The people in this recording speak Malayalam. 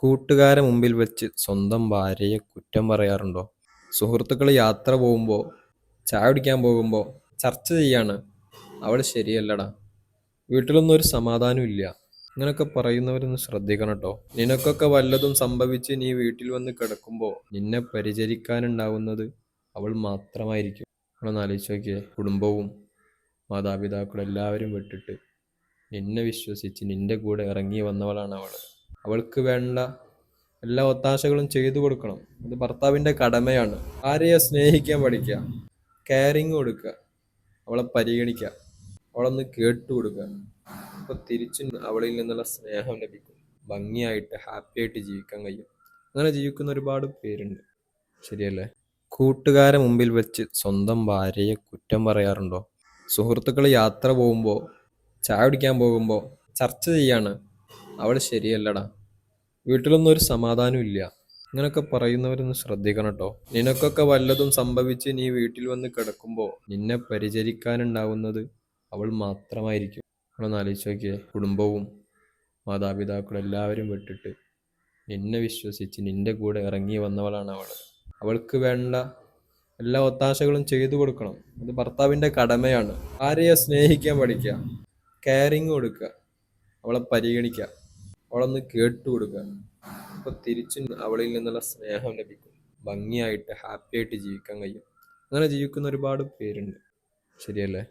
കൂട്ടുകാരെ മുമ്പിൽ വെച്ച് സ്വന്തം ഭാര്യയെ കുറ്റം പറയാറുണ്ടോ? സുഹൃത്തുക്കൾ യാത്ര പോകുമ്പോൾ, ചായ കുടിക്കാൻ പോകുമ്പോൾ ചർച്ച ചെയ്യാണ്. അവൾ ശരിയല്ലടാ. വീട്ടിലൊന്നും ഒരു സമാധാനം ഇല്ല. ഇങ്ങനൊക്കെ പറയുന്നവരൊന്ന് ശ്രദ്ധിക്കണം കേട്ടോ. നിനക്കൊക്കെ വല്ലതും സംഭവിച്ച് നീ വീട്ടിൽ വന്ന് കിടക്കുമ്പോൾ നിന്നെ പരിചരിക്കാനുണ്ടാവുന്നത് അവൾ മാത്രമായിരിക്കും. നിങ്ങളൊന്ന് ആലോചിച്ച് നോക്കിയേ. കുടുംബവും മാതാപിതാക്കളും എല്ലാവരും വിട്ടിട്ട് നിന്നെ വിശ്വസിച്ച് നിന്റെ കൂടെ ഇറങ്ങി വന്നവളാണ് അവൾ. അവൾക്ക് വേണ്ട എല്ലാ ഒത്താശകളും ചെയ്തു കൊടുക്കണം. അത് ഭർത്താവിന്റെ കടമയാണ്. ഭാര്യയെ സ്നേഹിക്കാൻ പഠിക്കുക, കെയറിങ് കൊടുക്കുക, അവളെ പരിഗണിക്കുക, അവളൊന്ന് കേട്ടു കൊടുക്കുക. അപ്പൊ തിരിച്ചും അവളിൽ നിന്നുള്ള സ്നേഹം ലഭിക്കും. ഭംഗിയായിട്ട് ഹാപ്പി ആയിട്ട് ജീവിക്കാൻ കഴിയും. അങ്ങനെ ജീവിക്കുന്ന ഒരുപാട് പേരുണ്ട്. ശരിയല്ലേ? കൂട്ടുകാരെ മുമ്പിൽ വെച്ച് സ്വന്തം ഭാര്യയെ കുറ്റം പറയാറുണ്ടോ? സുഹൃത്തുക്കൾ യാത്ര പോകുമ്പോൾ, ചായ കുടിക്കാൻ പോകുമ്പോൾ ചർച്ച ചെയ്യാണ്. അവൾ ശരിയല്ലടാ. വീട്ടിലൊന്നും ഒരു സമാധാനം ഇല്ല. ഇങ്ങനൊക്കെ പറയുന്നവരൊന്ന് ശ്രദ്ധിക്കണം കേട്ടോ. നിനക്കൊക്കെ വല്ലതും സംഭവിച്ച് നീ വീട്ടിൽ വന്ന് കിടക്കുമ്പോൾ നിന്നെ പരിചരിക്കാനുണ്ടാവുന്നത് അവൾ മാത്രമായിരിക്കും. നിങ്ങളൊന്ന് ആലോചിച്ച് നോക്കിയേ. കുടുംബവും മാതാപിതാക്കളും എല്ലാവരും വിട്ടിട്ട് നിന്നെ വിശ്വസിച്ച് നിന്റെ കൂടെ ഇറങ്ങി വന്നവളാണ് അവൾ. അവൾക്ക് വേണ്ട എല്ലാ ഒത്താശകളും ചെയ്തു കൊടുക്കണം. അത് ഭർത്താവിന്റെ കടമയാണ്. ഭാര്യയെ സ്നേഹിക്കാൻ പഠിക്കുക, കെയറിങ് കൊടുക്കുക, അവളെ പരിഗണിക്കുക, അവളൊന്ന് കേട്ടു കൊടുക്കുക. അപ്പൊ തിരിച്ചും അവളിൽ നിന്നുള്ള സ്നേഹം ലഭിക്കും. ഭംഗിയായിട്ട് ഹാപ്പി ആയിട്ട് ജീവിക്കാൻ കഴിയും. അങ്ങനെ ജീവിക്കുന്ന ഒരുപാട് പേരുണ്ട്. ശരിയല്ലേ?